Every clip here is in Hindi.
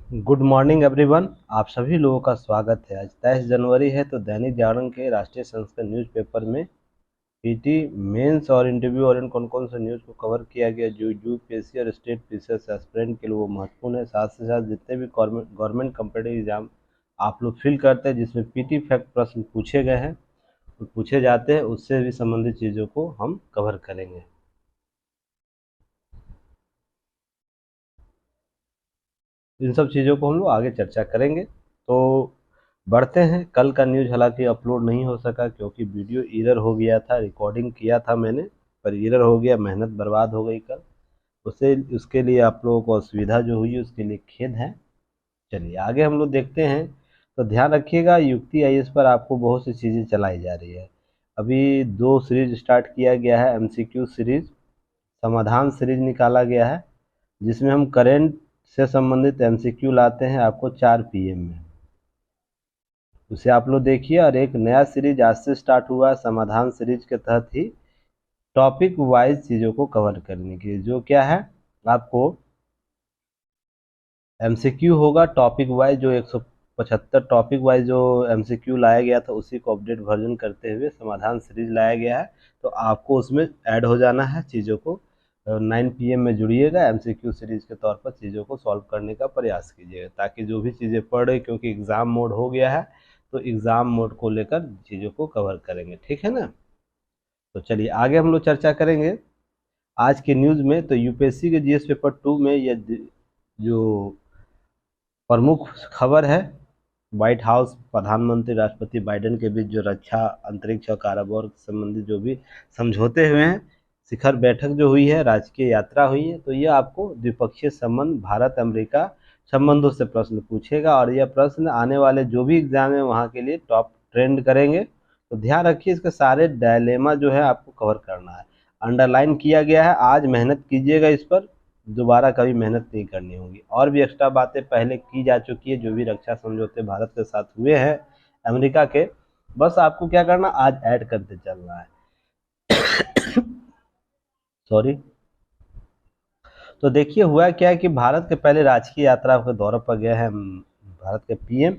Good morning everyone. आप सभी लोगों का स्वागत है। आज 23 जनवरी है तो दैनिक जागरण के राष्ट्रीय संस्करण न्यूज़पेपर में पीटी मेंस और इंटरव्यू और कौन कौन से न्यूज़ को कवर किया गया जो यूपीएससी और स्टेट पीसीएस एस्पिरेंट के लिए वो महत्वपूर्ण है। साथ से साथ जितने भी गवर्नमेंट कॉम्पिटिटिव एग्जाम आप लोग फिल करते हैं जिसमें पीटी फैक्ट प्रश्न पूछे गए हैं पूछे जाते हैं उससे भी संबंधित चीज़ों को हम कवर करेंगे। इन सब चीज़ों को हम लोग आगे चर्चा करेंगे। तो बढ़ते हैं। कल का न्यूज़ हालांकि अपलोड नहीं हो सका क्योंकि वीडियो एरर हो गया था। रिकॉर्डिंग किया था मैंने पर एरर हो गया, मेहनत बर्बाद हो गई कल। उससे उसके लिए आप लोगों को असुविधा जो हुई उसके लिए खेद है। चलिए आगे हम लोग देखते हैं। तो ध्यान रखिएगा, युक्ति आईएएस पर आपको बहुत सी चीज़ें चलाई जा रही है। अभी दो सीरीज स्टार्ट किया गया है, एमसीक्यू सीरीज, समाधान सीरीज निकाला गया है जिसमें हम करेंट से संबंधित एमसीक्यू लाते हैं आपको 4 पीएम में। उसे आप लोग देखिए। और एक नया सीरीज आज से स्टार्ट हुआ है समाधान सीरीज के तहत ही टॉपिक वाइज चीज़ों को कवर करने के लिए, जो क्या है आपको एमसीक्यू होगा टॉपिक वाइज। जो 175 टॉपिक वाइज जो एमसीक्यू लाया गया था उसी को अपडेट वर्जन करते हुए समाधान सीरीज लाया गया है। तो आपको उसमें ऐड हो जाना है चीज़ों को। 9 पीएम में जुड़िएगा, एमसीक्यू सीरीज के तौर पर चीज़ों को सॉल्व करने का प्रयास कीजिएगा ताकि जो भी चीज़ें पढ़ रहे, क्योंकि एग्ज़ाम मोड हो गया है तो एग्ज़ाम मोड को लेकर चीज़ों को कवर करेंगे, ठीक है ना। तो चलिए आगे हम लोग चर्चा करेंगे आज के न्यूज़ में। तो यूपीएससी के जीएस पेपर 2 में ये जो प्रमुख खबर है, व्हाइट हाउस प्रधानमंत्री राष्ट्रपति बाइडेन के बीच जो रक्षा, अंतरिक्ष और कारोबार से संबंधित जो भी समझौते हुए हैं, शिखर बैठक जो हुई है, राजकीय यात्रा हुई है, तो यह आपको द्विपक्षीय संबंध, भारत अमेरिका संबंधों से प्रश्न पूछेगा और यह प्रश्न आने वाले जो भी एग्जाम है वहाँ के लिए टॉप ट्रेंड करेंगे। तो ध्यान रखिए, इसके सारे डायलेमा जो है आपको कवर करना है, अंडरलाइन किया गया है। आज मेहनत कीजिएगा इस पर, दोबारा कभी मेहनत नहीं करनी होगी। और भी एक्स्ट्रा बातें पहले की जा चुकी है, जो भी रक्षा समझौते भारत के साथ हुए हैं अमेरिका के, बस आपको क्या करना, आज ऐड करते चलना है। सॉरी। तो देखिए हुआ क्या है कि भारत के पहले राजकीय यात्रा के दौरे पर गए हैं भारत के पीएम।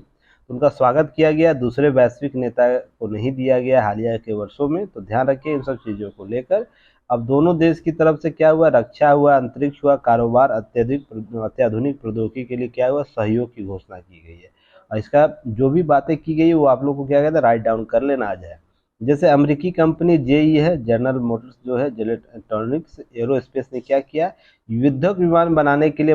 उनका स्वागत किया गया, दूसरे वैश्विक नेता को नहीं दिया गया हालिया के वर्षों में। तो ध्यान रखिए इन सब चीज़ों को लेकर। अब दोनों देश की तरफ से क्या हुआ, रक्षा हुआ, अंतरिक्ष हुआ, कारोबार, अत्याधुनिक प्रौद्योगिकी के लिए क्या हुआ, सहयोग की घोषणा की गई है। और इसका जो भी बातें की गई है वो आप लोग को क्या कहते हैं, राइट डाउन कर लेना आ जाए। जैसे अमेरिकी कंपनी जेई है, जनरल मोटर्स जो है, इलेक्ट्रॉनिक्स एरोस्पेस ने क्या किया, युद्धक विमान बनाने के लिए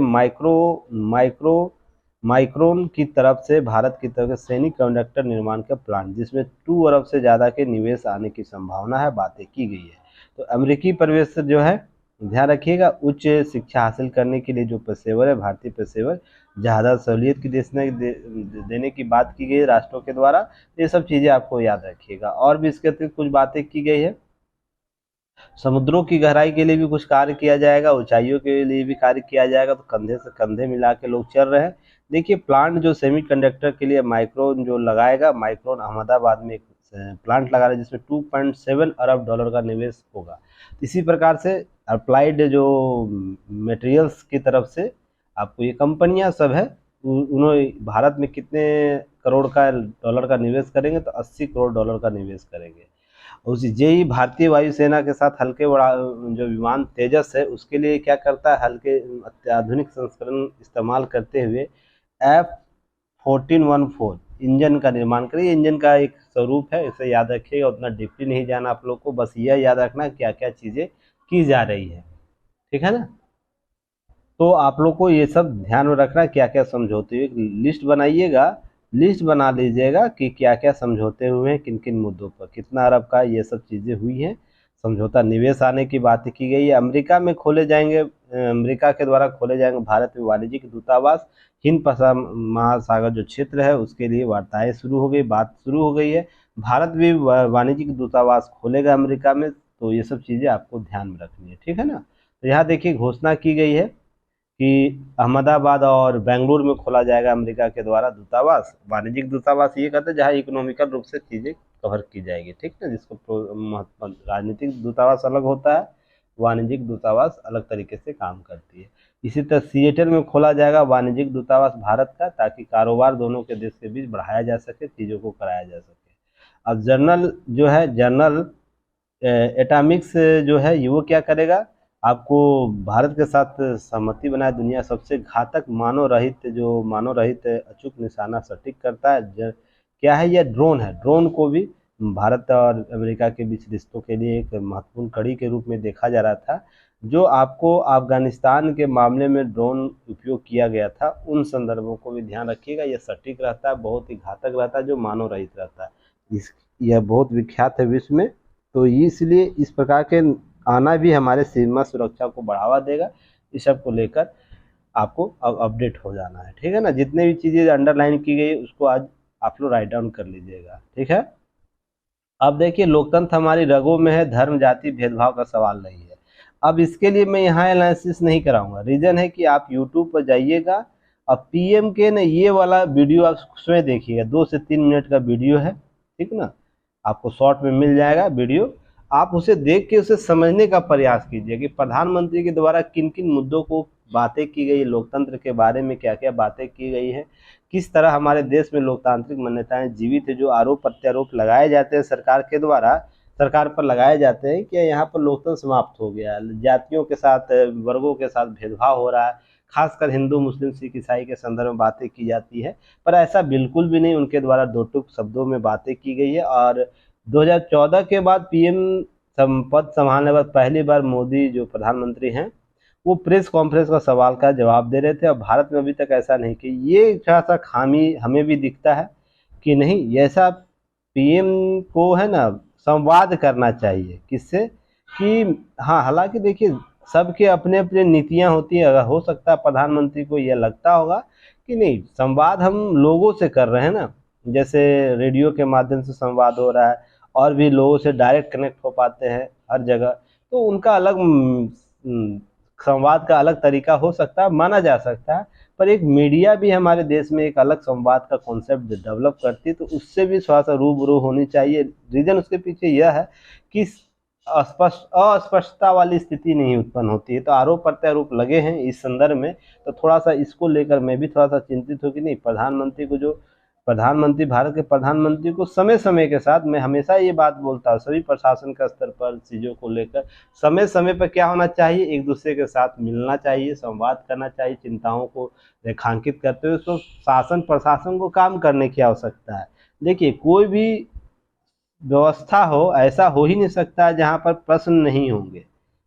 माइक्रोन की तरफ से भारत की तरफ से सैनिक कंडक्टर निर्माण का प्लान, जिसमें 2 अरब से ज़्यादा के निवेश आने की संभावना है, बातें की गई है। तो अमेरिकी परिवेश जो है, ध्यान रखिएगा, उच्च शिक्षा हासिल करने के लिए जो पेशेवर है, भारतीय पेशेवर, ज़्यादा सहूलियत की देने की बात की गई है राष्ट्रों के द्वारा। ये सब चीज़ें आपको याद रखिएगा। और भी इसके अतिरिक्त कुछ बातें की गई है, समुद्रों की गहराई के लिए भी कुछ कार्य किया जाएगा, ऊंचाइयों के लिए भी कार्य किया जाएगा। तो कंधे से कंधे मिला के लोग चल रहे हैं। देखिए प्लांट जो सेमीकंडक्टर के लिए माइक्रोन जो लगाएगा, माइक्रोन अहमदाबाद में एक प्लांट लगा रहा है जिसमें 2.7 अरब डॉलर का निवेश होगा। इसी प्रकार से अप्लाइड जो मटेरियल्स की तरफ से आपको ये कंपनियां सब है, उन्होंने भारत में कितने करोड़ का डॉलर का निवेश करेंगे, तो 80 करोड़ डॉलर का निवेश करेंगे। उसी जेई भारतीय वायुसेना के साथ हल्के बड़ा जो विमान तेजस है उसके लिए क्या करता है, हल्के अत्याधुनिक संस्करण इस्तेमाल करते हुए F1414 इंजन का निर्माण करें। इंजन का एक स्वरूप है, इसे याद रखिएगा, उतना डीपली नहीं जाना आप लोग को, बस यह याद रखना क्या क्या चीज़ें की जा रही है, ठीक है ना। तो आप लोग को ये सब ध्यान में रखना, क्या क्या समझौते हुए लिस्ट बनाइएगा, लिस्ट बना लीजिएगा कि क्या क्या समझौते हुए हैं, किन किन मुद्दों पर, कितना अरब का ये सब चीज़ें हुई हैं समझौता। निवेश आने की बात की गई है, अमेरिका में खोले जाएंगे, अमेरिका के द्वारा खोले जाएंगे भारत में वाणिज्यिक दूतावास। हिंद महासागर जो क्षेत्र है उसके लिए वार्ताएं शुरू हो गई, बात शुरू हो गई है। भारत भी वाणिज्यिक दूतावास खोलेगा अमेरिका में। तो ये सब चीज़ें आपको ध्यान में रखनी है, ठीक है ना। तो यहाँ देखिए घोषणा की गई है कि अहमदाबाद और बेंगलुरु में खोला जाएगा अमेरिका के द्वारा दूतावास। वाणिज्यिक दूतावास ये कहते हैं जहाँ इकोनॉमिकल रूप से चीज़ें कवर की जाएगी, ठीक है। जिसको राजनीतिक दूतावास अलग होता है, वाणिज्यिक दूतावास अलग तरीके से काम करती है। इसी तरह सिएटल में खोला जाएगा वाणिज्यिक दूतावास भारत का, ताकि कारोबार दोनों के देश के बीच बढ़ाया जा सके, चीज़ों को कराया जा सके। अब जर्नल जो है, जर्नल एटॉमिक्स जो है ये वो क्या करेगा, आपको भारत के साथ सहमति बनाए, दुनिया सबसे घातक मानव रहित, जो मानव रहित अचूक निशाना सटीक करता है। क्या है, यह ड्रोन है। ड्रोन को भी भारत और अमेरिका के बीच रिश्तों के लिए एक महत्वपूर्ण कड़ी के रूप में देखा जा रहा था। जो आपको अफगानिस्तान के मामले में ड्रोन उपयोग किया गया था, उन संदर्भों को भी ध्यान रखिएगा। यह सटीक रहता है, बहुत ही घातक रहता है, जो मानव रहित रहता है। यह बहुत विख्यात है विश्व में, तो इसलिए इस प्रकार के आना भी हमारे सीमा सुरक्षा को बढ़ावा देगा। इस सब को लेकर आपको अब अपडेट हो जाना है, ठीक है ना। जितने भी चीज़ें अंडरलाइन की गई उसको आज आप लोग राइट डाउन कर लीजिएगा, ठीक है। अब देखिए, लोकतंत्र हमारी रगों में है, धर्म जाति भेदभाव का सवाल नहीं है। अब इसके लिए मैं यहाँ एनालिसिस नहीं कराऊंगा। रीज़न है कि आप यूट्यूब पर जाइएगा और पीएम के ना ये वाला वीडियो आप स्वयं देखिएगा, 2 से 3 मिनट का वीडियो है, ठीक ना। आपको शॉर्ट में मिल जाएगा वीडियो, आप उसे देख के उसे समझने का प्रयास कीजिए कि प्रधानमंत्री के द्वारा किन किन मुद्दों को बातें की गई, लोकतंत्र के बारे में क्या क्या बातें की गई है, किस तरह हमारे देश में लोकतांत्रिक मान्यताएं जीवित है। जो आरोप प्रत्यारोप लगाए जाते हैं सरकार के द्वारा, सरकार पर लगाए जाते हैं कि यहाँ पर लोकतंत्र समाप्त हो गया है, जातियों के साथ, वर्गों के साथ भेदभाव हो रहा है, खासकर हिंदू मुस्लिम सिख ईसाई के संदर्भ में बातें की जाती है। पर ऐसा बिल्कुल भी नहीं, उनके द्वारा दो टूक शब्दों में बातें की गई है। और 2014 के बाद पीएम पद संभालने के बाद पहली बार मोदी जो प्रधानमंत्री हैं, वो प्रेस कॉन्फ्रेंस का सवाल का जवाब दे रहे थे। और भारत में अभी तक ऐसा नहीं कि ये थोड़ा सा खामी हमें भी दिखता है कि नहीं, ऐसा पीएम को है ना संवाद करना चाहिए किससे, कि हाँ, हालांकि देखिए सबके अपने अपने नीतियां होती है। अगर हो सकता है प्रधानमंत्री को यह लगता होगा कि नहीं, संवाद हम लोगों से कर रहे हैं ना, जैसे रेडियो के माध्यम से संवाद हो रहा है और भी लोगों से डायरेक्ट कनेक्ट हो पाते हैं हर जगह, तो उनका अलग संवाद का अलग तरीका हो सकता है, माना जा सकता है। पर एक मीडिया भी हमारे देश में एक अलग संवाद का कॉन्सेप्ट डेवलप करती है, तो उससे भी थोड़ा सा रूबरू होनी चाहिए। रीजन उसके पीछे यह है कि अस्पष्टता वाली स्थिति नहीं उत्पन्न होती है। तो आरोप प्रत्यारोप लगे हैं इस संदर्भ में, तो थोड़ा सा इसको लेकर मैं भी थोड़ा सा चिंतित हूँ कि नहीं, प्रधानमंत्री को, जो प्रधानमंत्री, भारत के प्रधानमंत्री को समय समय के साथ, मैं हमेशा ये बात बोलता हूँ सभी प्रशासन का स्तर पर चीज़ों को लेकर समय समय पर क्या होना चाहिए, एक दूसरे के साथ मिलना चाहिए, संवाद करना चाहिए, चिंताओं को रेखांकित करते हुए तो शासन प्रशासन को काम करने की आवश्यकता है। देखिए, कोई भी व्यवस्था हो, ऐसा हो ही नहीं सकता है जहाँ पर प्रश्न नहीं होंगे,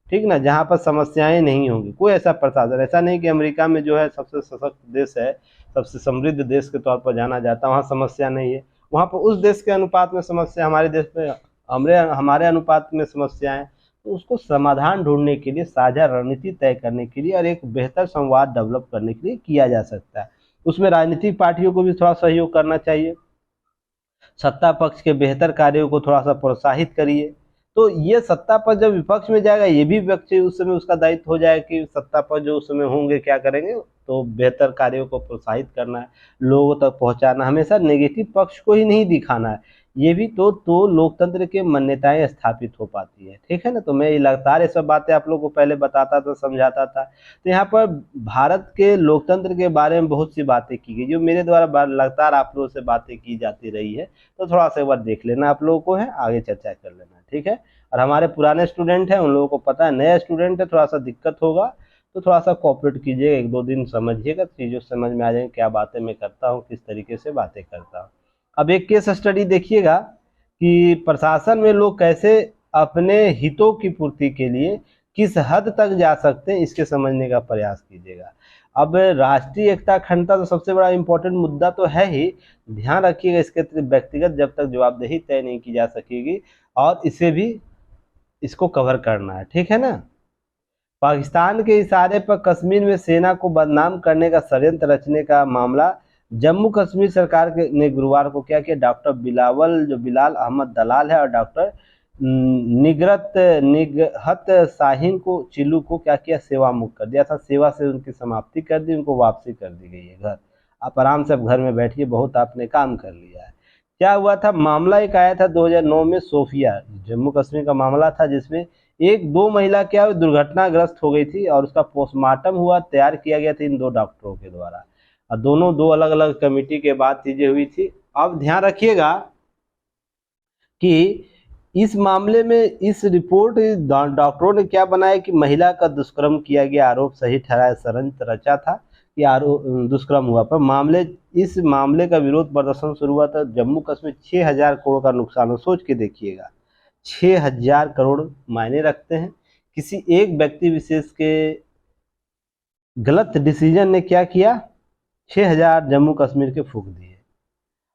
ठीक ना, जहाँ पर समस्याएं नहीं होंगी। कोई ऐसा प्रशासन, ऐसा नहीं कि अमेरिका में जो है सबसे सशक्त देश है, सबसे समृद्ध देश के तौर पर जाना जाता है, वहाँ समस्या नहीं है। वहाँ पर उस देश के अनुपात में समस्या, हमारे देश में हमारे अनुपात में समस्याएं, तो उसको समाधान ढूंढने के लिए, साझा रणनीति तय करने के लिए और एक बेहतर संवाद डेवलप करने के लिए किया जा सकता है। उसमें राजनीतिक पार्टियों को भी थोड़ा सहयोग करना चाहिए, सत्ता पक्ष के बेहतर कार्यों को थोड़ा सा प्रोत्साहित करिए। तो ये सत्ता पक्ष जब विपक्ष में जाएगा, ये भी विपक्ष उस समय उसका दायित्व हो जाएगा कि सत्ता पक्ष जो उस समय होंगे क्या करेंगे, तो बेहतर कार्यों को प्रोत्साहित करना है, लोगों तक पहुंचाना, हमेशा नेगेटिव पक्ष को ही नहीं दिखाना है। ये भी तो लोकतंत्र के मान्यताएं स्थापित हो पाती है, ठीक है ना। तो मैं ये लगातार ये सब बातें आप लोगों को पहले बताता था, समझाता था। तो यहाँ पर भारत के लोकतंत्र के बारे में बहुत सी बातें की गई, जो मेरे द्वारा लगातार आप लोगों से बातें की जाती रही है। तो थोड़ा सा एक बार देख लेना आप लोगों को है, आगे चर्चा कर लेना, ठीक है। और हमारे पुराने स्टूडेंट हैं, उन लोगों को पता है, नया स्टूडेंट है, थोड़ा सा दिक्कत होगा, तो थोड़ा सा कोऑपरेट कीजिएगा, 1-2 दिन समझिएगा, चीज़ों समझ में आ जाएंगे क्या बातें मैं करता हूँ, किस तरीके से बातें करता हूँ। अब एक केस स्टडी देखिएगा कि प्रशासन में लोग कैसे अपने हितों की पूर्ति के लिए किस हद तक जा सकते हैं, इसके समझने का प्रयास कीजिएगा। अब राष्ट्रीय एकता अखंडता तो सबसे बड़ा इम्पोर्टेंट मुद्दा तो है ही, ध्यान रखिएगा इसके व्यक्तिगत जब तक जवाबदेही तय नहीं की जा सकेगी, और इसे भी इसको कवर करना है, ठीक है ना। पाकिस्तान के इशारे पर कश्मीर में सेना को बदनाम करने का षड्यंत्र रचने का मामला, जम्मू कश्मीर सरकार ने गुरुवार को क्या किया, डॉक्टर बिलाल अहमद दलाल है और डॉक्टर निगहत शाहीन को, चिल्लू को क्या किया, सेवा मुक्त कर दिया था। सेवा से उनकी समाप्ति कर दी, उनको वापसी कर दी गई है घर। आप आराम से अब घर में बैठिए, बहुत आपने काम कर लिया है। क्या हुआ था, मामला एक आया था 2009 में, सोफिया जम्मू कश्मीर का मामला था, जिसमें एक दो महिला क्या हुई, दुर्घटनाग्रस्त हो गई थी और उसका पोस्टमार्टम हुआ, तैयार किया गया था इन दो डॉक्टरों के द्वारा, और दोनों दो अलग अलग कमेटी के बाद चीजें हुई थी। अब ध्यान रखिएगा कि इस मामले में इस रिपोर्ट डॉक्टरों ने क्या बनाया कि महिला का दुष्कर्म किया गया, आरोप सही ठहराया, षड्यंत्र रचा था कि आरोप दुष्कर्म हुआ, पर इस मामले का विरोध प्रदर्शन शुरू हुआ था। जम्मू कश्मीर 6,000 करोड़ का नुकसान हो, सोच के देखिएगा, 6,000 करोड़ मायने रखते हैं। किसी एक व्यक्ति विशेष के गलत डिसीजन ने क्या किया, 6,000 जम्मू कश्मीर के फूंक दिए।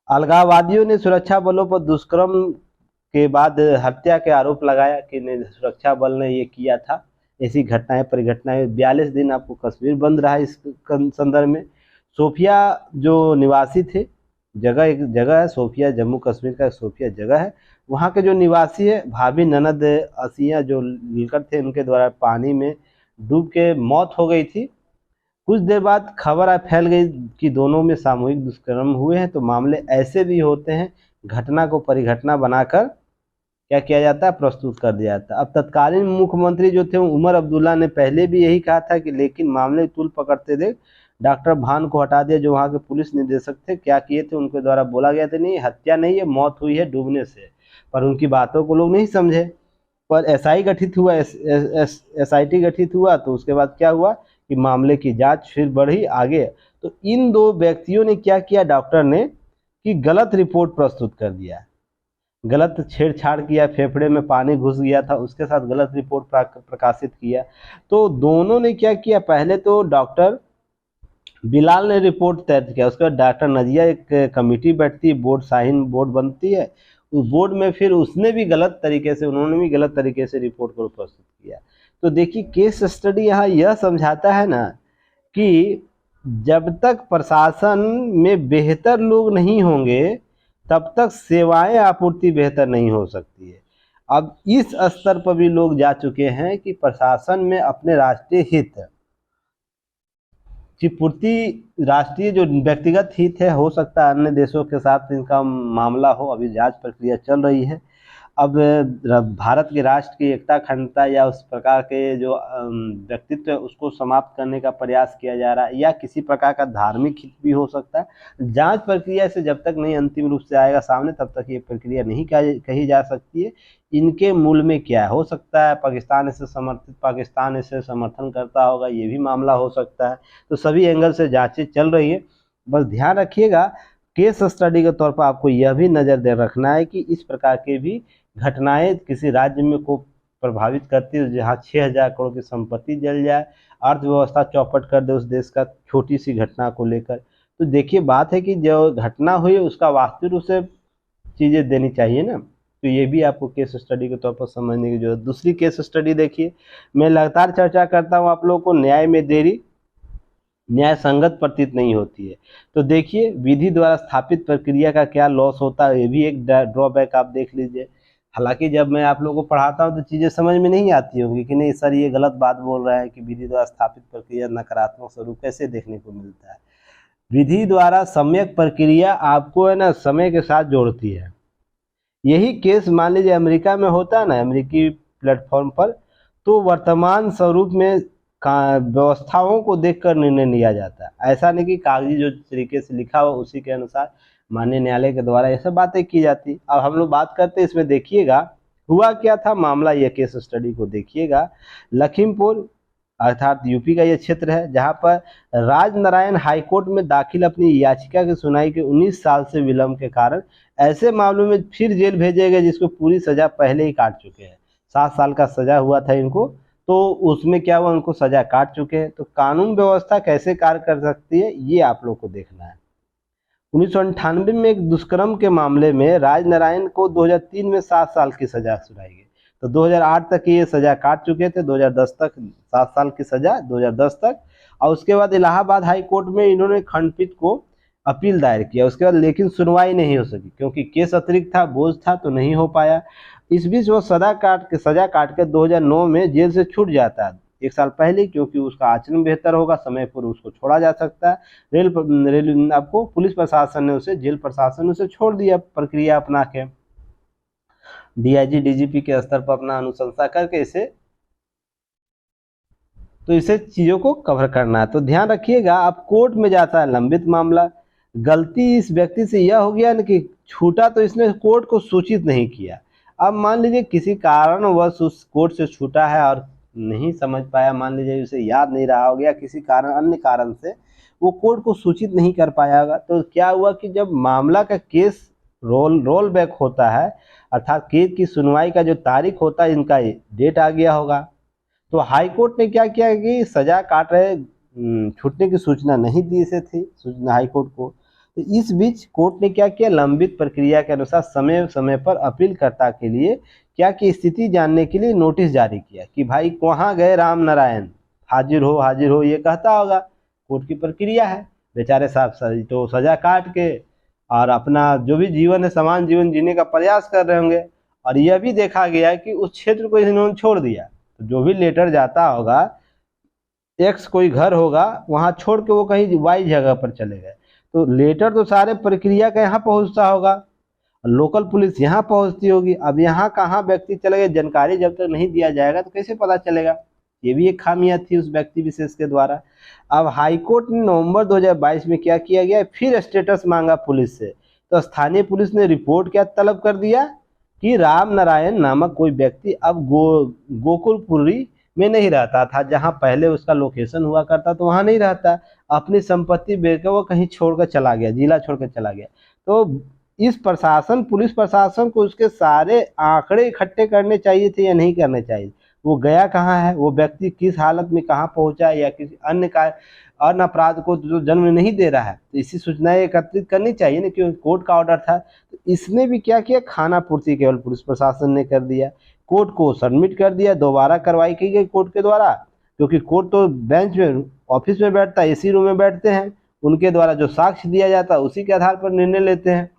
अलगाववादियों ने सुरक्षा बलों पर दुष्कर्म के बाद हत्या के आरोप लगाया कि सुरक्षा बल ने ये किया था। ऐसी घटनाएं परिघटनाएं 42 दिन आपको कश्मीर बंद रहा। इस संदर्भ में सोफिया जो निवासी थे, एक जगह है सोफिया, जम्मू कश्मीर का सोफिया जगह है, वहाँ के जो निवासी है भाभी ननद असिया जो मिलकर थे, उनके द्वारा पानी में डूब के मौत हो गई थी। कुछ देर बाद खबर फैल गई कि दोनों में सामूहिक दुष्कर्म हुए हैं। तो मामले ऐसे भी होते हैं, घटना को परिघटना बनाकर क्या किया जाता है, प्रस्तुत कर दिया जाता है। अब तत्कालीन मुख्यमंत्री जो थे उमर अब्दुल्ला ने पहले भी यही कहा था कि लेकिन मामले तूल पकड़ते देख डॉक्टर भान को हटा दिया, जो वहाँ के पुलिस निदेशक थे। क्या किए थे, उनके द्वारा बोला गया था नहीं हत्या नहीं है, मौत हुई है डूबने से, पर उनकी बातों को लोग नहीं समझे। पर एसआई गठित हुआ, एसआईटी गठित हुआ, तो उसके बाद क्या हुआ कि मामले की जांच फिर बढ़ी आगे। तो इन दो व्यक्तियों ने क्या किया, डॉक्टर ने कि गलत रिपोर्ट प्रस्तुत कर दिया, गलत छेड़छाड़ किया, फेफड़े में पानी घुस गया था, उसके साथ गलत रिपोर्ट प्रकाशित किया। तो दोनों ने क्या किया, पहले तो डॉक्टर बिलाल ने रिपोर्ट तैयार किया, उसके बाद डॉक्टर नजिया, एक कमेटी बैठती है, बोर्ड शाहीन बोर्ड बनती है, उस बोर्ड में फिर उन्होंने भी गलत तरीके से रिपोर्ट को प्रस्तुत किया। तो देखिए केस स्टडी यहाँ यह समझाता है ना कि जब तक प्रशासन में बेहतर लोग नहीं होंगे तब तक सेवाएं आपूर्ति बेहतर नहीं हो सकती है। अब इस स्तर पर भी लोग जा चुके हैं कि प्रशासन में अपने राष्ट्रीय हित की पूर्ति, राष्ट्रीय जो व्यक्तिगत हित है, हो सकता है अन्य देशों के साथ इनका मामला हो, अभी जांच प्रक्रिया चल रही है। अब भारत के राष्ट्र की एकता अखंडता या उस प्रकार के जो व्यक्तित्व है उसको समाप्त करने का प्रयास किया जा रहा है, या किसी प्रकार का धार्मिक हित भी हो सकता है। जांच प्रक्रिया से जब तक नहीं अंतिम रूप से आएगा सामने, तब तक ये प्रक्रिया नहीं कही जा सकती है। इनके मूल में क्या है, हो सकता है पाकिस्तान इसे समर्थन करता होगा, ये भी मामला हो सकता है। तो सभी एंगल से जांचें चल रही है। बस ध्यान रखिएगा, केस स्टडी के तौर पर आपको यह भी नज़र दे रखना है कि इस प्रकार के भी घटनाएं किसी राज्य में को प्रभावित करती है, जहाँ 6,000 करोड़ की संपत्ति जल जाए, अर्थव्यवस्था चौपट कर दे उस देश का, छोटी सी घटना को लेकर। तो देखिए बात है कि जो घटना हुई उसका वास्तविक रूप से चीज़ें देनी चाहिए ना। तो ये भी आपको केस स्टडी के तौर पर समझने की जरूरत। दूसरी केस स्टडी देखिए, मैं लगातार चर्चा करता हूँ आप लोगों को, न्याय में देरी न्याय संगत प्रतीत नहीं होती है। तो देखिए विधि द्वारा स्थापित प्रक्रिया का क्या लॉस होता है, ये भी एक ड्रॉबैक आप देख लीजिए। हालांकि जब मैं आप लोगों को पढ़ाता हूँ तो चीज़ें समझ में नहीं आती होंगी कि नहीं सर ये गलत बात बोल रहे हैं कि विधि द्वारा स्थापित प्रक्रिया नकारात्मक स्वरूप कैसे देखने को मिलता है। विधि द्वारा सम्यक प्रक्रिया आपको है ना समय के साथ जोड़ती है। यही केस मान लीजिए अमेरिका में होता है ना, अमेरिकी प्लेटफॉर्म पर, तो वर्तमान स्वरूप में व्यवस्थाओं को देखकर निर्णय लिया जाता है। ऐसा नहीं कि कागजी जो तरीके से लिखा हो उसी के अनुसार माननीय न्यायालय के द्वारा ये सब बातें की जाती। अब हम लोग बात करते हैं इसमें, देखिएगा हुआ क्या था मामला, यह केस स्टडी को देखिएगा। लखीमपुर अर्थात यूपी का ये क्षेत्र है, जहां पर राजनारायण हाईकोर्ट में दाखिल अपनी याचिका की सुनवाई के 19 साल से विलंब के कारण ऐसे मामलों में फिर जेल भेजे गए जिसको पूरी सजा पहले ही काट चुके हैं। 7 साल का सजा हुआ था इनको, तो उसमें क्या हुआ, उनको सजा काट चुके हैं। तो कानून व्यवस्था कैसे कार्य कर सकती है ये आप लोग को देखना है। 1998 में एक दुष्कर्म के मामले में राजनारायण को 2003 में 7 साल की सजा सुनाई गई। तो 2008 तक ये सजा काट चुके थे, 2010 तक 7 साल की सजा 2010 तक। और उसके बाद इलाहाबाद हाई कोर्ट में इन्होंने खंडपीठ को अपील दायर किया, उसके बाद लेकिन सुनवाई नहीं हो सकी क्योंकि केस अतिरिक्त था, बोझ था, तो नहीं हो पाया। इस बीच वो सजा काट के 2009 में जेल से छूट जाता है, 1 साल पहले, क्योंकि उसका आचरण बेहतर होगा, समय पर उसको छोड़ा जा सकता है। आपको पुलिस प्रशासन ने उसे, जेल प्रशासन ने उसे छोड़ दिया प्रक्रिया अपना के। डीआईजी डीजीपी के स्तर पर अपना अनुशंसा करके इसे चीज़ों को कवर करना है। तो ध्यान रखिएगा, अब कोर्ट में जाता है लंबित मामला, गलती इस व्यक्ति से यह हो गया ना कि छूटा तो इसने कोर्ट को सूचित नहीं किया। अब मान लीजिए किसी कारणवश उस कोर्ट से छूटा है और नहीं समझ पाया, मान लीजिए उसे याद नहीं रहा हो गया किसी कारण, अन्य कारण से वो कोर्ट को सूचित नहीं कर पाया होगा, तो क्या हुआ कि जब मामला का केस रोल बैक होता है, अर्थात केस की सुनवाई का जो तारीख होता है, इनका डेट आ गया होगा, तो हाई कोर्ट ने क्या किया कि सजा काट रहे छूटने की सूचना नहीं दी से थी सूचना हाई कोर्ट को। तो इस बीच कोर्ट ने क्या किया, लंबित प्रक्रिया के अनुसार समय समय पर अपीलकर्ता के लिए क्या की स्थिति जानने के लिए नोटिस जारी किया कि भाई कहाँ गए राम नारायण, हाजिर हो, ये कहता होगा। कोर्ट की प्रक्रिया है, बेचारे साहब तो सजा काट के और अपना जो भी जीवन है समान जीवन जीने का प्रयास कर रहे होंगे, और यह भी देखा गया कि उस क्षेत्र को इन्होंने छोड़ दिया। तो जो भी लेटर जाता होगा, एक्स कोई घर होगा, वहाँ छोड़ के वो कहीं वाई जगह पर चले गए, तो लेटर तो सारे प्रक्रिया का यहाँ पहुँचता होगा, लोकल पुलिस यहाँ पहुँचती होगी। अब यहाँ कहाँ व्यक्ति चले गए, जानकारी जब तक नहीं दिया जाएगा तो कैसे पता चलेगा। ये भी एक खामियां थी उस व्यक्ति विशेष के द्वारा। अब हाईकोर्ट ने नवंबर 2022 में क्या किया गया, फिर स्टेटस मांगा पुलिस से। तो स्थानीय पुलिस ने रिपोर्ट क्या तलब कर दिया कि राम नारायण नामक कोई व्यक्ति अब गोकुलपुरी में नहीं रहता था, जहां पहले उसका लोकेशन हुआ करता तो वहां नहीं रहता, अपनी संपत्ति बेचकर वो कहीं छोड़कर चला गया, जिला छोड़कर चला गया। तो इस प्रशासन, पुलिस प्रशासन को उसके सारे आंकड़े इकट्ठे करने चाहिए थे या नहीं करने चाहिए, वो गया कहाँ है, वो व्यक्ति किस हालत में कहाँ पहुंचा, या किसी अन्य अपराध को जो जन्म नहीं दे रहा है, तो इसी सूचनाएं एकत्रित करनी चाहिए ना, क्योंकि कोर्ट का ऑर्डर था। तो इसने भी क्या किया, खाना पूर्ति केवल पुलिस प्रशासन ने कर दिया, कोर्ट को सबमिट कर दिया, दोबारा कार्रवाई की गई कोर्ट के द्वारा, क्योंकि कोर्ट तो बेंच में ऑफिस में बैठता है, एसी रूम में बैठते हैं, उनके द्वारा जो साक्ष्य दिया जाता है उसी के आधार पर निर्णय लेते हैं।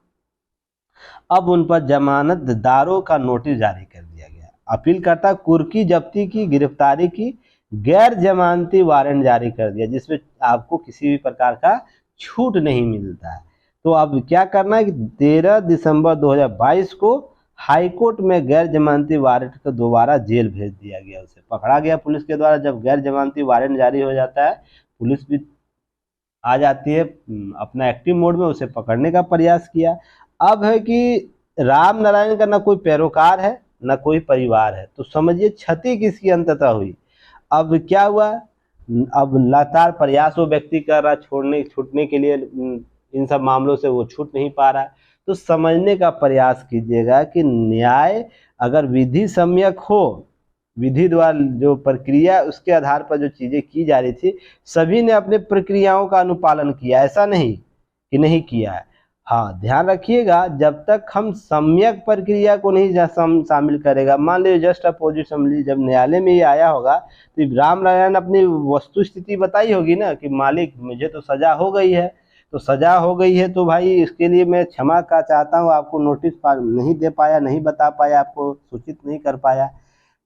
अब उन पर जमानतदारों का नोटिस जारी कर दिया गया, अपीलकर्ता कुर्की जब्ती की, गिरफ्तारी की, गैर जमानती वारंट जारी कर दिया, जिसमें आपको किसी भी प्रकार का छूट नहीं मिलता है। तो अब क्या करना है कि 13 दिसंबर 2022 को हाईकोर्ट में गैर जमानती वारंट को दोबारा जेल भेज दिया गया, उसे पकड़ा गया पुलिस के द्वारा। जब गैर जमानती वारंट जारी हो जाता है, पुलिस भी आ जाती है अपना एक्टिव मोड में, उसे पकड़ने का प्रयास किया। अब है कि राम नारायण का ना कोई पैरोकार है ना कोई परिवार है, तो समझिए क्षति किसकी अंततः हुई। अब क्या हुआ, अब लगातार प्रयास वो व्यक्ति कर रहा छूटने के लिए, इन सब मामलों से वो छूट नहीं पा रहा है। तो समझने का प्रयास कीजिएगा कि न्याय अगर विधि सम्यक हो, विधि द्वारा जो प्रक्रिया उसके आधार पर जो चीजें की जा रही थी, सभी ने अपने प्रक्रियाओं का अनुपालन किया, ऐसा नहीं कि नहीं किया है। हाँ, ध्यान रखिएगा, जब तक हम सम्यक प्रक्रिया को नहीं शामिल करेगा, मान लीजिए जस्ट अपोजिट समझिए, जब न्यायालय में ये आया होगा तो राम नारायण अपनी वस्तु स्थिति बताई होगी ना कि मालिक मुझे तो सजा हो गई है, तो सजा हो गई है तो भाई इसके लिए मैं क्षमा का चाहता हूँ, आपको नोटिस नहीं दे पाया, नहीं बता पाया, आपको सूचित नहीं कर पाया,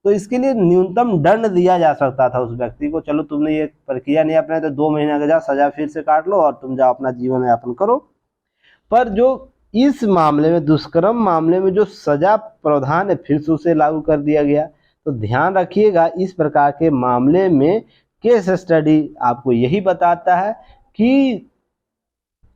तो इसके लिए न्यूनतम दंड दिया जा सकता था उस व्यक्ति को। चलो तुमने ये प्रक्रिया नहीं अपनाई तो 2 महीने का जा सजा फिर से काट लो और तुम जाओ अपना जीवन यापन करो। पर जो इस मामले में, दुष्कर्म मामले में जो सजा प्रावधान है, फिर से उसे लागू कर दिया गया। तो ध्यान रखिएगा, इस प्रकार के मामले में केस स्टडी आपको यही बताता है कि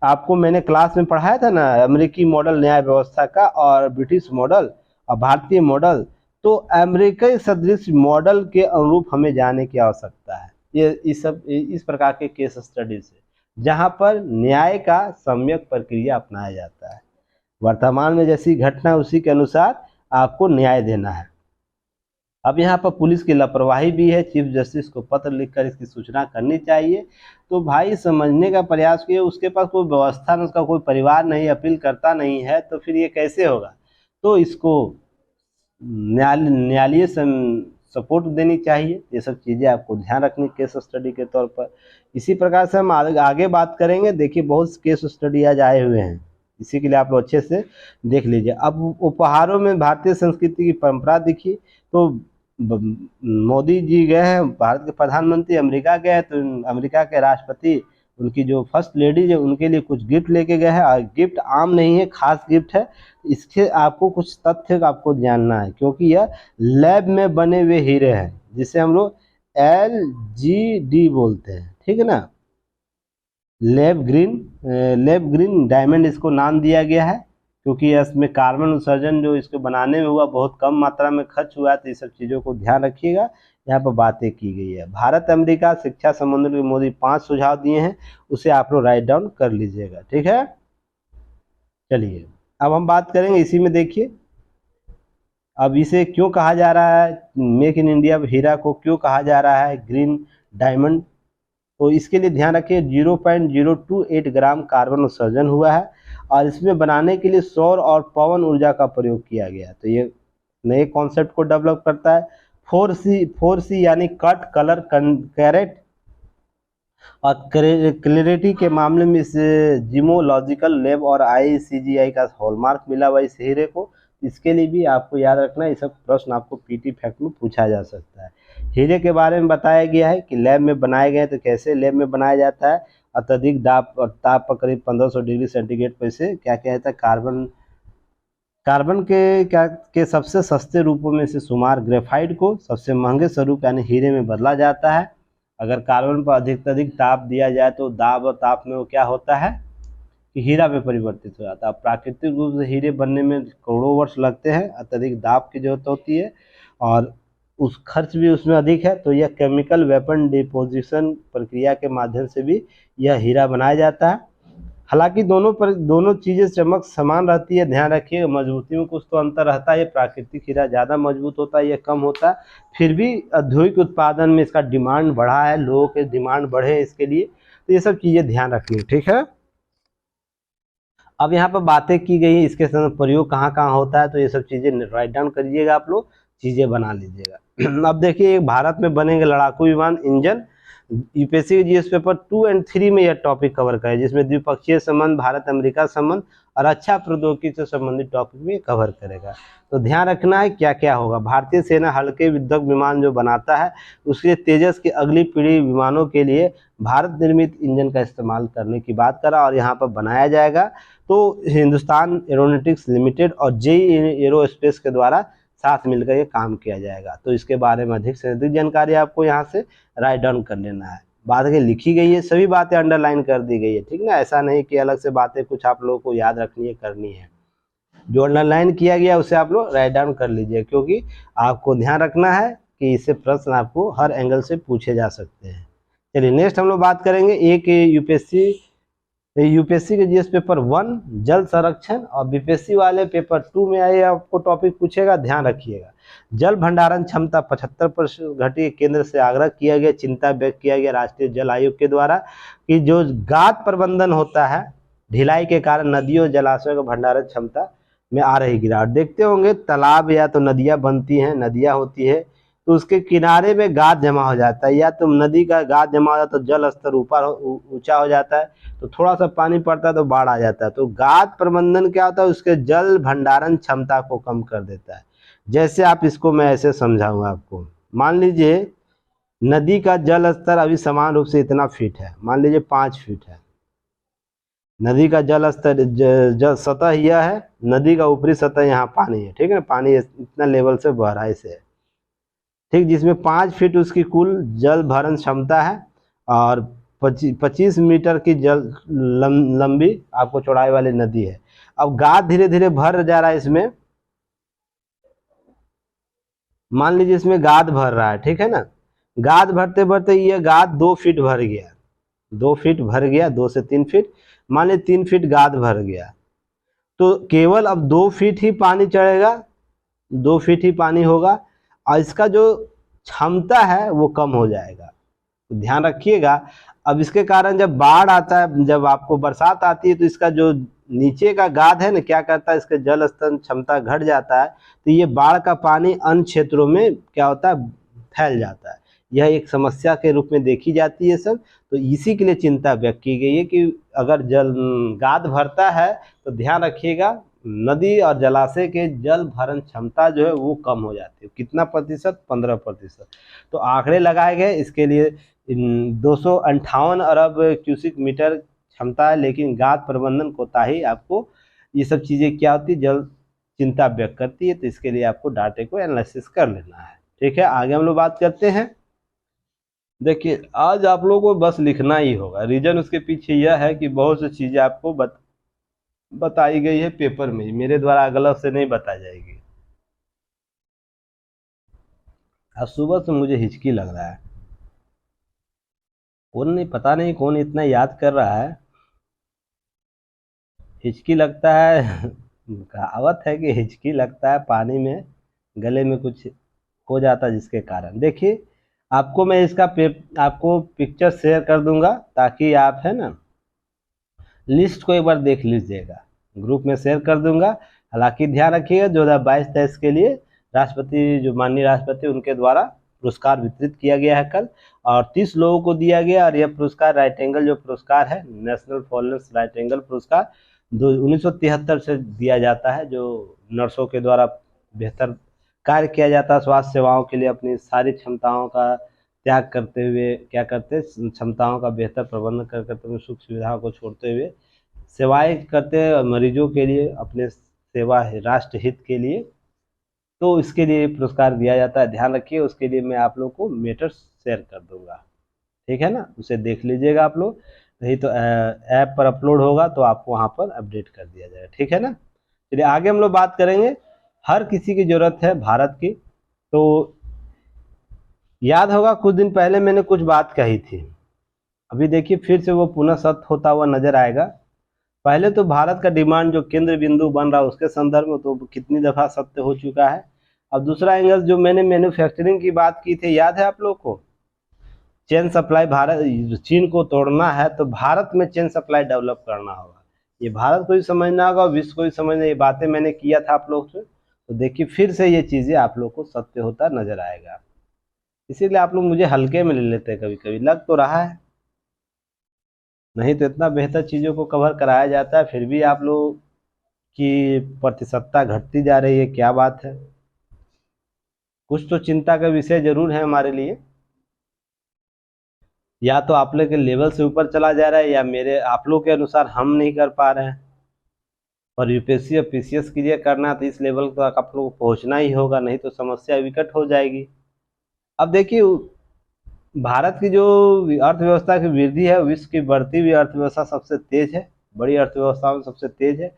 आपको मैंने क्लास में पढ़ाया था ना, अमेरिकी मॉडल न्याय व्यवस्था का और ब्रिटिश मॉडल और भारतीय मॉडल, तो अमेरिकी सदृश मॉडल के अनुरूप हमें जाने की आवश्यकता है। ये इस प्रकार के केस स्टडी से, जहां पर न्याय का सम्यक प्रक्रिया अपनाया जाता है, वर्तमान में जैसी घटना उसी के अनुसार आपको न्याय देना है। अब यहाँ पर पुलिस की लापरवाही भी है, चीफ जस्टिस को पत्र लिखकर इसकी सूचना करनी चाहिए। तो भाई समझने का प्रयास किए, उसके पास कोई व्यवस्था नहीं, उसका कोई परिवार नहीं, अपील करता नहीं है, तो फिर ये कैसे होगा। तो इसको न्यायालय सपोर्ट देनी चाहिए। ये सब चीज़ें आपको ध्यान रखनी केस स्टडी के तौर पर। इसी प्रकार से हम आगे बात करेंगे। देखिए बहुत केस स्टडी आज आए हुए हैं, इसी के लिए आप लोग अच्छे से देख लीजिए। अब उपहारों में भारतीय संस्कृति की परंपरा दिखी, तो मोदी जी गए हैं, भारत के प्रधानमंत्री अमेरिका गए हैं, तो अमेरिका के राष्ट्रपति उनकी जो फर्स्ट लेडीज है उनके लिए कुछ गिफ्ट लेके गए हैं, और गिफ्ट आम नहीं है, खास गिफ्ट है। इसके आपको कुछ तथ्य आपको जानना है, क्योंकि यह लैब में बने हुए हीरे हैं, जिसे हम लोग LGD बोलते हैं, ठीक है ना। लैब ग्रीन डायमंड इसको नाम दिया गया है, क्योंकि इसमें कार्बन उत्सर्जन जो इसको बनाने में हुआ बहुत कम मात्रा में खर्च हुआ है। तो ये सब चीज़ों को ध्यान रखिएगा, यहाँ पर बातें की गई है। भारत अमेरिका शिक्षा संबंध में मोदी 5 सुझाव दिए हैं, उसे आप लोग राइट डाउन कर लीजिएगा, ठीक है। चलिए अब हम बात करेंगे इसी में, देखिए अब इसे क्यों कहा जा रहा है, मेक इन इंडिया हीरा को क्यों कहा जा रहा है ग्रीन डायमंड। तो इसके लिए ध्यान रखिए 0.028 ग्राम कार्बन उत्सर्जन हुआ है, और इसमें बनाने के लिए सौर और पवन ऊर्जा का प्रयोग किया गया। तो ये नए कॉन्सेप्ट को डेवलप करता है। 4C यानी कट, कलर, कैरेट और क्लैरिटी के मामले में इस जिमोलॉजिकल लैब और ICGI का हॉलमार्क मिला हुआ इस हीरे को। इसके लिए भी आपको याद रखना है, ये सब प्रश्न आपको PT फैक्ट में पूछा जा सकता है। हीरे के बारे में बताया गया है कि लैब में बनाए गए, तो कैसे लैब में बनाया जाता है, अत्यधिक दाब और ताप पर करीब 1500 डिग्री सेंटीग्रेड पर इसे क्या कहता है, कार्बन के सबसे सस्ते रूपों में से शुमार ग्रेफाइट को सबसे महंगे स्वरूप यानी हीरे में बदला जाता है। अगर कार्बन पर अधिक ताप दिया जाए तो दाब और ताप में वो क्या होता है कि हीरा में परिवर्तित हो जाता है। प्राकृतिक रूप से हीरे बनने में करोड़ों वर्ष लगते हैं, अत्यधिक दाब की जरूरत होती है, और उस खर्च भी उसमें अधिक है। तो यह केमिकल वेपन डिपोजिशन प्रक्रिया के माध्यम से भी यह हीरा बनाया जाता है। हालांकि दोनों चीज़ें चमक समान रहती है, ध्यान रखिए मजबूती में कुछ तो अंतर रहता है। ये प्राकृतिक हीरा ज़्यादा मजबूत होता है, ये कम होता है। फिर भी औद्योगिक उत्पादन में इसका डिमांड बढ़ा है, लोगों के डिमांड बढ़े इसके लिए, तो ये सब चीज़ें ध्यान रखनी, ठीक है। अब यहाँ पर बातें की गई है, इसके समय प्रयोग कहाँ कहाँ होता है, तो ये सब चीज़ें राइट डाउन करिएगा, आप लोग चीज़ें बना लीजिएगा। अब देखिए भारत में बनेंगे लड़ाकू विमान इंजन। UPSC के GS पेपर 2 और 3 में यह टॉपिक कवर करे, जिसमें द्विपक्षीय संबंध, भारत अमेरिका संबंध और रक्षा प्रौद्योगिकी से संबंधित टॉपिक में कवर करेगा। तो ध्यान रखना है क्या क्या होगा। भारतीय सेना हल्के युद्धक विमान जो बनाता है, उसके तेजस की अगली पीढ़ी विमानों के लिए भारत निर्मित इंजन का इस्तेमाल करने की बात करा, और यहाँ पर बनाया जाएगा। तो हिंदुस्तान एरोनॉटिक्स लिमिटेड और JE एरोस्पेस के द्वारा साथ मिलकर ये काम किया जाएगा। तो इसके बारे में अधिक से अधिक जानकारी आपको यहाँ से राइट डाउन कर लेना है। बातें लिखी गई है, सभी बातें अंडरलाइन कर दी गई है, ठीक ना। ऐसा नहीं कि अलग से बातें कुछ आप लोगों को याद रखनी है, करनी है। जो अंडरलाइन किया गया उसे आप लोग राइट डाउन कर लीजिए, क्योंकि आपको ध्यान रखना है कि इससे प्रश्न आपको हर एंगल से पूछे जा सकते हैं। चलिए नेक्स्ट हम लोग बात करेंगे एक यूपीएससी के GS पेपर 1 जल संरक्षण, और BPSC वाले पेपर 2 में आए आपको टॉपिक पूछेगा, ध्यान रखिएगा। जल भंडारण क्षमता 75% घटी, केंद्र से आग्रह किया गया, चिंता व्यक्त किया गया राष्ट्रीय जल आयोग के द्वारा कि जो गाद प्रबंधन होता है, ढिलाई के कारण नदियों जलाशयों का भंडारण क्षमता में आ रही गिरावट। देखते होंगे तालाब या तो नदियाँ बनती हैं, नदियाँ होती है, तो उसके किनारे में गाद जमा हो जाता है, या तो नदी का गाद जमा हो जाता है तो जल स्तर ऊपर ऊंचा हो जाता है, तो थोड़ा सा पानी पड़ता है तो बाढ़ आ जाता है। तो गाद प्रबंधन क्या होता है, उसके जल भंडारण क्षमता को कम कर देता है। जैसे आप इसको मैं ऐसे समझाऊंगा आपको। मान लीजिए नदी का जल स्तर अभी समान रूप से इतना फीट है, मान लीजिए 5 फीट है। नदी का जल स्तर सतह यह है, नदी का ऊपरी सतह यहाँ पानी है, ठीक है। पानी इतना लेवल से गहराई से है, ठीक, जिसमें 5 फीट उसकी कुल जल भरण क्षमता है, और 25 मीटर की लंबी आपको चौड़ाई वाली नदी है। अब गाद धीरे धीरे भर जा रहा है इसमें, मान लीजिए इसमें गाद भर रहा है, ठीक है ना। गाद भरते भरते ये गाद 2 फीट भर गया, 2 फीट भर गया, 2 से 3 फीट, मान लीजिए 3 फीट गाद भर गया, तो केवल अब 2 फीट ही पानी चढ़ेगा, 2 फीट ही पानी होगा, और इसका जो क्षमता है वो कम हो जाएगा। तो ध्यान रखिएगा। अब इसके कारण जब बाढ़ आता है, जब आपको बरसात आती है, तो इसका जो नीचे का गाद है ना, क्या करता है, इसके जल स्तर क्षमता घट जाता है, तो ये बाढ़ का पानी अन्य क्षेत्रों में क्या होता है, फैल जाता है। यह एक समस्या के रूप में देखी जाती है सब। तो इसी के लिए चिंता व्यक्त की गई है कि अगर गाद भरता है तो ध्यान रखिएगा नदी और जलाशय के जल भरण क्षमता जो है वो कम हो जाती है। कितना प्रतिशत? 15%। तो आंकड़े लगाए गए, इसके लिए 258 अरब क्यूसिक मीटर क्षमता है, लेकिन गाद प्रबंधन कोताही आपको ये सब चीज़ें क्या होती है, जल चिंता व्यक्त करती है। तो इसके लिए आपको डाटे को एनालिसिस कर लेना है। ठीक है, आगे हम लोग बात करते हैं। देखिए, आज आप लोगों को बस लिखना ही होगा। रीजन उसके पीछे यह है कि बहुत सी चीज़ें आपको बताई गई है पेपर में, मेरे द्वारा गलत से नहीं बताई जाएगी। आज सुबह से मुझे हिचकी लग रहा है, कौन नहीं, पता नहीं कौन इतना याद कर रहा है, हिचकी लगता है। कहावत है कि हिचकी लगता है पानी में, गले में कुछ हो जाता है जिसके कारण। देखिए, आपको मैं इसका आपको पिक्चर शेयर कर दूंगा, ताकि आप है ना लिस्ट को एक बार देख लीजिएगा, ग्रुप में शेयर कर दूंगा। हालांकि ध्यान रखिएगा 2022-23 के लिए राष्ट्रपति, जो माननीय राष्ट्रपति, उनके द्वारा पुरस्कार वितरित किया गया है कल, और 30 लोगों को दिया गया। और यह पुरस्कार राइट एंगल जो पुरस्कार है, नेशनल फॉरेस्ट राइट एंगल पुरस्कार 1973 से दिया जाता है, जो नर्सों के द्वारा बेहतर कार्य किया जाता है स्वास्थ्य सेवाओं के लिए, अपनी सारी क्षमताओं का त्याग करते हुए क्या करते हैं, क्षमताओं का बेहतर प्रबंधन करते हुए, सुख सुविधाओं को छोड़ते हुए सेवाएं करते हैं मरीजों के लिए, अपने सेवा राष्ट्र हित के लिए। तो इसके लिए पुरस्कार दिया जाता है, ध्यान रखिए। उसके लिए मैं आप लोग को मैटर शेयर कर दूंगा, ठीक है ना, उसे देख लीजिएगा आप लोग। नहीं तो ऐप पर अपलोड होगा तो आपको वहाँ पर अपडेट कर दिया जाएगा, ठीक है ना। चलिए आगे हम लोग बात करेंगे। हर किसी की जरूरत है भारत की। तो याद होगा कुछ दिन पहले मैंने कुछ बात कही थी, अभी देखिए फिर से वो पुनः सत्य होता हुआ नजर आएगा। पहले तो भारत का डिमांड जो केंद्र बिंदु बन रहा है उसके संदर्भ में तो कितनी दफा सत्य हो चुका है। अब दूसरा एंगल जो मैंने मैन्युफैक्चरिंग की बात की थी, याद है आप लोग को, चेन सप्लाई, भारत चीन को तोड़ना है तो भारत में चेन सप्लाई डेवलप करना होगा। ये भारत को भी समझना होगा, विश्व को भी समझना। ये बातें मैंने किया था आप लोग से, तो देखिए फिर से ये चीजें आप लोग को सत्य होता नजर आएगा। इसीलिए आप लोग मुझे हल्के में ले लेते हैं, कभी कभी लग तो रहा है, नहीं तो इतना बेहतर चीजों को कवर कराया जाता है, फिर भी आप लोग की प्रतिशतता घटती जा रही है, क्या बात है। कुछ तो चिंता का विषय जरूर है हमारे लिए, या तो आप लोग के लेवल से ऊपर चला जा रहा है, या मेरे आप लोग के अनुसार हम नहीं कर पा रहे हैं। और यूपीएससी और पीसीएस के लिए करना है तो इस लेवल तक आप लोग को पहुंचना ही होगा, नहीं तो समस्या विकट हो जाएगी। अब देखिए, भारत की जो अर्थव्यवस्था की वृद्धि है, विश्व की बढ़ती हुई अर्थव्यवस्था सबसे तेज है, बड़ी अर्थव्यवस्थाओं में सबसे तेज है।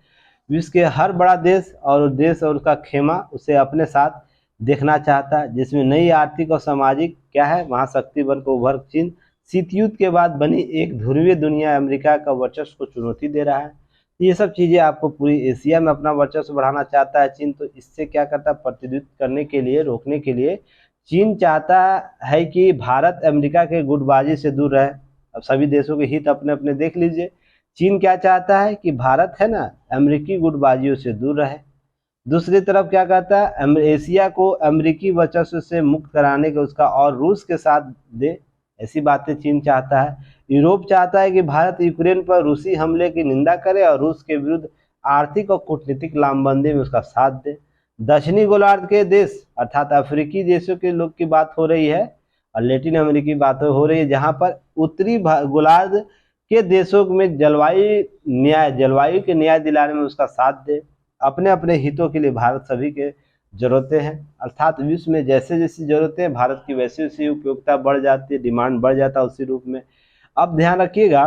विश्व के हर बड़ा देश और उसका खेमा उसे अपने साथ देखना चाहता है, जिसमें नई आर्थिक और सामाजिक क्या है महाशक्ति बनकर उभर चीन शीत युद्ध के बाद बनी एक ध्रुवीय दुनिया अमेरिका का वर्चस्व को चुनौती दे रहा है। ये सब चीजें आपको पूरी एशिया में अपना वर्चस्व बढ़ाना चाहता है चीन। तो इससे क्या करता है, प्रतिद्वंद करने के लिए, रोकने के लिए चीन चाहता है कि भारत अमेरिका के गुटबाजी से दूर रहे। अब सभी देशों के हित अपने अपने देख लीजिए। चीन क्या चाहता है कि भारत है ना अमेरिकी गुटबाजियों से दूर रहे। दूसरी तरफ क्या कहता है, एशिया को अमेरिकी वर्चस्व से मुक्त कराने के उसका और रूस के साथ दे, ऐसी बातें चीन चाहता है। यूरोप चाहता है कि भारत यूक्रेन पर रूसी हमले की निंदा करे और रूस के विरुद्ध आर्थिक और कूटनीतिक लामबंदी में उसका साथ दे। दक्षिणी गोलार्ध के देश अर्थात अफ्रीकी देशों के लोग की बात हो रही है और लैटिन अमेरिकी बातें हो रही है, जहां पर उत्तरी गोलार्ध के देशों में जलवायु के न्याय दिलाने में उसका साथ दे। अपने अपने हितों के लिए भारत सभी के जरूरतें हैं, अर्थात विश्व में जैसे जैसी जरूरतें हैं भारत की वैसी वैसी उपयोगिता बढ़ जाती है, डिमांड बढ़ जाता है उसी रूप में। अब ध्यान रखिएगा,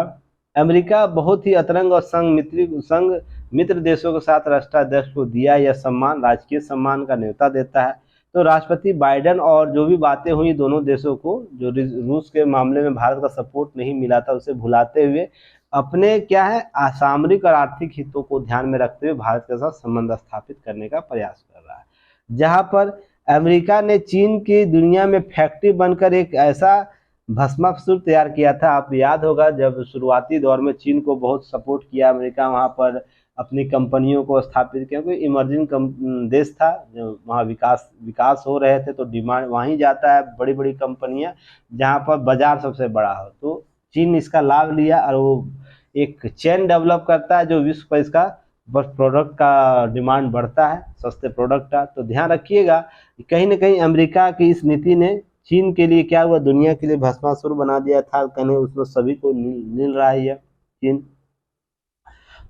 अमेरिका बहुत ही अतरंग और संघ मित्र देशों के साथ राष्ट्राध्यक्ष को दिया यह सम्मान राजकीय सम्मान का न्योता देता है। तो राष्ट्रपति बाइडेन और जो भी बातें हुई दोनों देशों को, जो रूस के मामले में भारत का सपोर्ट नहीं मिला था उसे भुलाते हुए अपने क्या है सामरिक और आर्थिक हितों को ध्यान में रखते हुए भारत के साथ संबंध स्थापित करने का प्रयास कर रहा है। जहां पर अमेरिका ने चीन की दुनिया में फैक्ट्री बनकर एक ऐसा भस्मासुर तैयार किया था। आप याद होगा जब शुरुआती दौर में चीन को बहुत सपोर्ट किया अमेरिका, वहां पर अपनी कंपनियों को स्थापित किया, क्योंकि इमर्जिंग देश था, जो वहाँ विकास हो रहे थे, तो डिमांड वहीं जाता है, बड़ी बड़ी कंपनियां जहाँ पर बाजार सबसे बड़ा हो। तो चीन इसका लाभ लिया और वो एक चेन डेवलप करता है जो विश्व पर इसका बस प्रोडक्ट का डिमांड बढ़ता है, सस्ते प्रोडक्ट का। तो ध्यान रखिएगा कहीं ना कहीं अमेरिका की इस नीति ने चीन के लिए क्या हुआ, दुनिया के लिए भस्मासुर बना दिया था, कहने उसमें सभी को मिल रहा है चीन।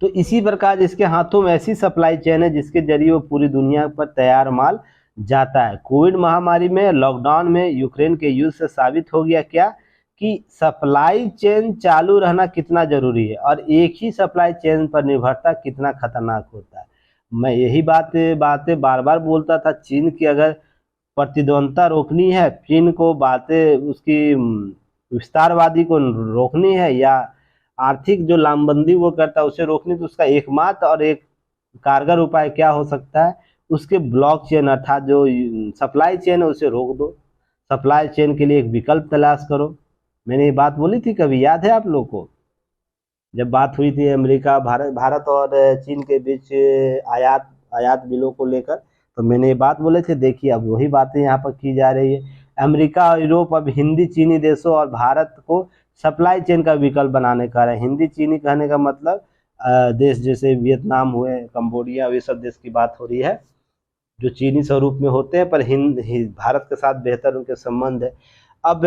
तो इसी प्रकार इसके हाथों में ऐसी सप्लाई चेन है जिसके जरिए वो पूरी दुनिया पर तैयार माल जाता है। कोविड महामारी में, लॉकडाउन में, यूक्रेन के युद्ध से साबित हो गया क्या कि सप्लाई चेन चालू रहना कितना जरूरी है और एक ही सप्लाई चेन पर निर्भरता कितना खतरनाक होता है। मैं यही बातें बार बार बोलता था। चीन की अगर प्रतिद्वंदता रोकनी है, चीन को बातें उसकी विस्तारवादी को रोकनी है या आर्थिक जो लामबंदी वो करता है उसे रोकनी, तो उसका एकमात्र और एक कारगर उपाय क्या हो सकता है, उसके ब्लॉक चेन अर्थात जो सप्लाई चेन है उसे रोक दो। सप्लाई चेन के लिए एक विकल्प तलाश करो। मैंने ये बात बोली थी, कभी याद है आप लोग को, जब बात हुई थी अमेरिका भारत और चीन के बीच आयात बिलों को लेकर, तो मैंने ये बात बोले थे। देखिए अब वही बातें यहाँ पर की जा रही है। अमेरिका और यूरोप अब हिंदी चीनी देशों और भारत को सप्लाई चेन का विकल्प बनाने का है। हिंदी चीनी कहने का मतलब देश जैसे वियतनाम हुए, कंबोडिया, ये सब देश की बात हो रही है जो चीनी स्वरूप में होते हैं पर भारत के साथ बेहतर उनके संबंध है। अब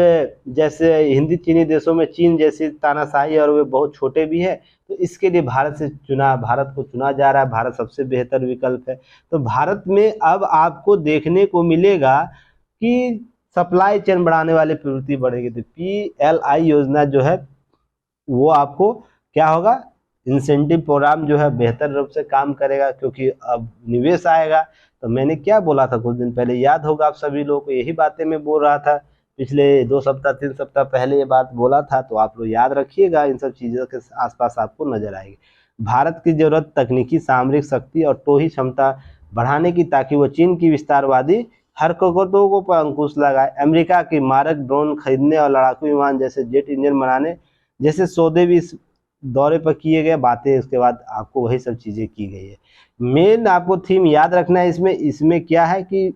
जैसे हिंदी चीनी देशों में चीन जैसी तानाशाही और वे बहुत छोटे भी है, तो इसके लिए भारत को चुना जा रहा है। भारत सबसे बेहतर विकल्प है। तो भारत में अब आपको देखने को मिलेगा कि सप्लाई चेन बढ़ाने वाली प्रवृत्ति बढ़ेगी। तो PLI योजना जो है वो आपको क्या होगा, इंसेंटिव प्रोग्राम जो है बेहतर रूप से काम करेगा क्योंकि अब निवेश आएगा। तो मैंने क्या बोला था कुछ दिन पहले, याद होगा आप सभी लोगों को, यही बातें मैं बोल रहा था पिछले 2 सप्ताह 3 सप्ताह पहले ये बात बोला था। तो आप लोग याद रखिएगा, इन सब चीज़ों के आसपास आपको नजर आएगी। भारत की जरूरत तकनीकी सामरिक शक्ति और टोही क्षमता बढ़ाने की, ताकि वो चीन की विस्तारवादी हरकतों को पर अंकुश लगाए। अमेरिका की मारक ड्रोन खरीदने और लड़ाकू विमान जैसे जेट इंजन बनाने जैसे सौदे भी इस दौरे पर किए गए। बातें उसके बाद आपको वही सब चीज़ें की गई है। मेन आपको थीम याद रखना है इसमें क्या है कि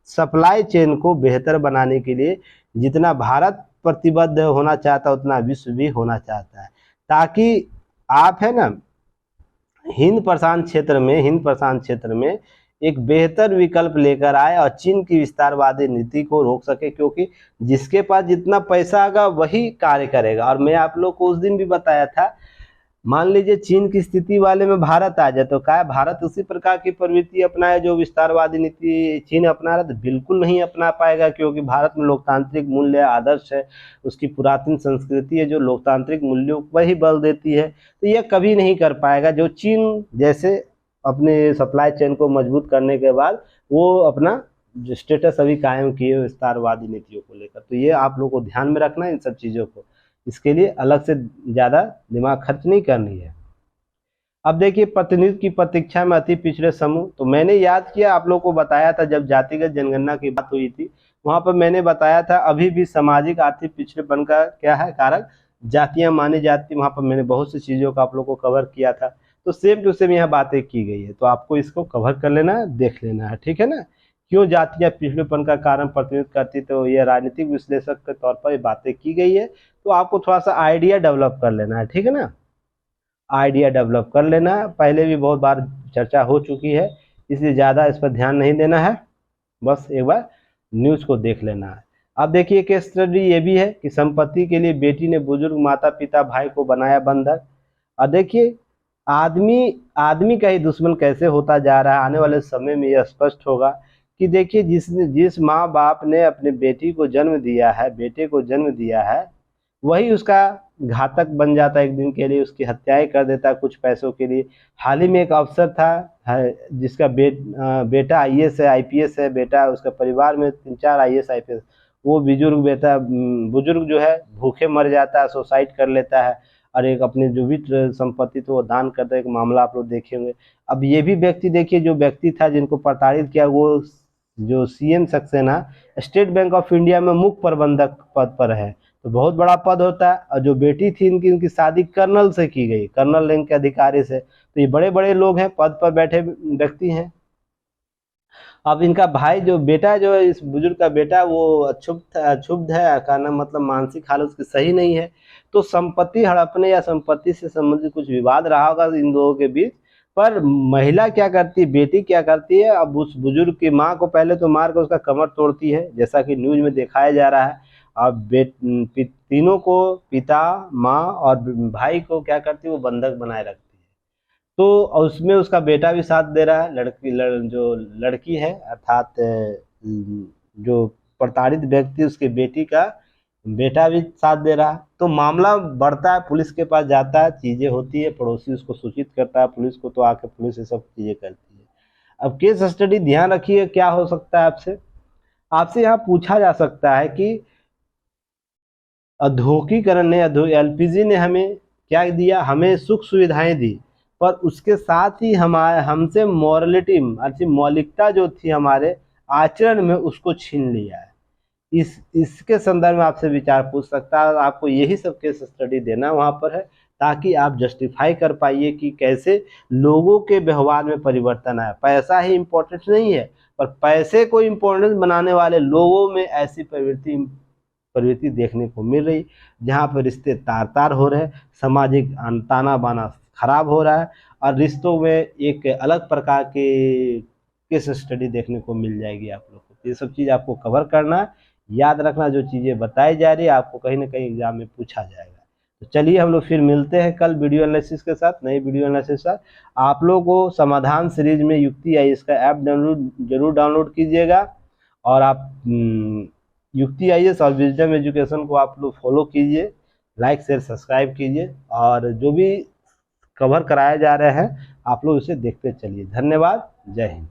सप्लाई चेन को बेहतर बनाने के लिए जितना भारत प्रतिबद्ध होना चाहता है उतना विश्व भी होना चाहता है, ताकि आप है ना हिंद प्रशांत क्षेत्र में एक बेहतर विकल्प लेकर आए और चीन की विस्तारवादी नीति को रोक सके, क्योंकि जिसके पास जितना पैसा आएगा वही कार्य करेगा। और मैं आप लोग को उस दिन भी बताया था, मान लीजिए चीन की स्थिति वाले में भारत आ जाए तो क्या भारत उसी प्रकार की प्रवृत्ति अपनाए जो विस्तारवादी नीति चीन अपना रहा? तो बिल्कुल नहीं अपना पाएगा, क्योंकि भारत में लोकतांत्रिक मूल्य आदर्श है, उसकी पुरातन संस्कृति है जो लोकतांत्रिक मूल्यों पर ही बल देती है। तो यह कभी नहीं कर पाएगा जो चीन जैसे अपने सप्लाई चेन को मजबूत करने के बाद वो अपना जो स्टेटस अभी कायम किए विस्तारवादी नीतियों को लेकर। तो ये आप लोग को ध्यान में रखना है इन सब चीज़ों को, इसके लिए अलग से ज़्यादा दिमाग खर्च नहीं करनी है। अब देखिए प्रतिनिधित्व की प्रतीक्षा में अति पिछड़े समूह, तो मैंने याद किया आप लोग को बताया था जब जातिगत जनगणना की बात हुई थी, वहाँ पर मैंने बताया था अभी भी सामाजिक आर्थिक पिछड़ेपन का क्या है कारक जातियाँ मानी जाती। वहाँ पर मैंने बहुत सी चीज़ों को आप लोग को कवर किया था। तो सेम टू सेम यहाँ बातें की गई है, तो आपको इसको कवर कर लेना है, देख लेना है, ठीक है ना। क्यों जातियाँ पिछड़ेपन का कारण प्रतिनिधित्व करती, तो ये राजनीतिक विश्लेषक के तौर पर ये बातें की गई है। तो आपको थोड़ा सा आइडिया डेवलप कर लेना है, ठीक है ना, आइडिया डेवलप कर लेना है। पहले भी बहुत बार चर्चा हो चुकी है, इसलिए ज़्यादा इस पर ध्यान नहीं देना है, बस एक बार न्यूज़ को देख लेना है। अब देखिए केस स्टडी ये भी है कि संपत्ति के लिए बेटी ने बुजुर्ग माता पिता भाई को बनाया बंधक। और देखिए आदमी का ही दुश्मन कैसे होता जा रहा है, आने वाले समय में यह स्पष्ट होगा कि देखिए जिस माँ बाप ने अपने बेटे को जन्म दिया है वही उसका घातक बन जाता है एक दिन के लिए, उसकी हत्याएं कर देता है कुछ पैसों के लिए। हाल ही में एक अफसर था जिसका बेटा IAS है IPS है, बेटा उसका परिवार में 3-4 IAS IPS, वो बुजुर्ग जो है भूखे मर जाता है, सुसाइड कर लेता है और एक अपने जो भी संपत्ति तो वो दान करता है, एक मामला आप लोग देखे होंगे। अब ये भी व्यक्ति देखिए जो व्यक्ति था जिनको प्रताड़ित किया, वो जो CM Saxena state bank of India में मुख्य प्रबंधक पद पर है, तो बहुत बड़ा पद होता है। और जो बेटी थी इनकी शादी कर्नल से की गई, कर्नल रैंक के अधिकारी से, तो ये बड़े बड़े लोग हैं, पद पर बैठे व्यक्ति हैं। अब इनका भाई जो बेटा जो है, इस बुजुर्ग का बेटा, वो अक्षुब्ध है, कहना मतलब मानसिक हालत उसकी सही नहीं है। तो संपत्ति हड़पने या संपत्ति से संबंधित कुछ विवाद रहा होगा इन लोगों के बीच, पर महिला क्या करती है, बेटी क्या करती है, अब उस बुजुर्ग की माँ को पहले तो मार कर उसका कमर तोड़ती है, जैसा कि न्यूज में दिखाया जा रहा है। अब तीनों को, पिता, माँ और भाई को क्या करती है, वो बंधक बनाए रखती है। तो उसमें उसका बेटा भी साथ दे रहा है, जो लड़की है अर्थात जो प्रताड़ित व्यक्ति, उसके बेटी का बेटा भी साथ दे रहा है। तो मामला बढ़ता है, पुलिस के पास जाता है, चीजें होती है, पड़ोसी उसको सूचित करता है पुलिस को, तो आके पुलिस ये सब चीजें करती है। अब केस स्टडी ध्यान रखिए क्या हो सकता है, आपसे आपसे यहाँ पूछा जा सकता है कि औद्योगिकरण ने, एलपीजी ने हमें क्या दिया, हमें सुख सुविधाएं दी, पर उसके साथ ही हमारे हमसे मॉरलिटी, अच्छी मौलिकता जो थी हमारे आचरण में, उसको छीन लिया है। इसके संदर्भ में आपसे विचार पूछ सकता है, आपको यही सब केस स्टडी देना वहाँ पर है, ताकि आप जस्टिफाई कर पाइए कि कैसे लोगों के व्यवहार में परिवर्तन आया। पैसा ही इम्पोर्टेंट नहीं है, पर पैसे को इम्पोर्टेंट बनाने वाले लोगों में ऐसी प्रवृत्ति देखने को मिल रही, जहाँ पर रिश्ते तार तार हो रहे, सामाजिक ताना बाना खराब हो रहा है, और रिश्तों में एक अलग प्रकार के केस स्टडी देखने को मिल जाएगी आप लोग को। ये सब चीज़ आपको कवर करना है, याद रखना, जो चीज़ें बताई जा रही है आपको कहीं ना कहीं एग्जाम में पूछा जाएगा। तो चलिए हम लोग फिर मिलते हैं कल वीडियो एनालिसिस के साथ, नई वीडियो एनालिसिस के साथ। आप लोग को समाधान सीरीज में युक्ति आई, इसका ऐप जरूर डाउनलोड कीजिएगा, और आप युक्ति आईएएस और विजडम एजुकेशन को आप लोग फॉलो कीजिए, लाइक शेयर सब्सक्राइब कीजिए, और जो भी कवर कराए जा रहे हैं आप लोग उसे देखते चलिए। धन्यवाद, जय हिंद।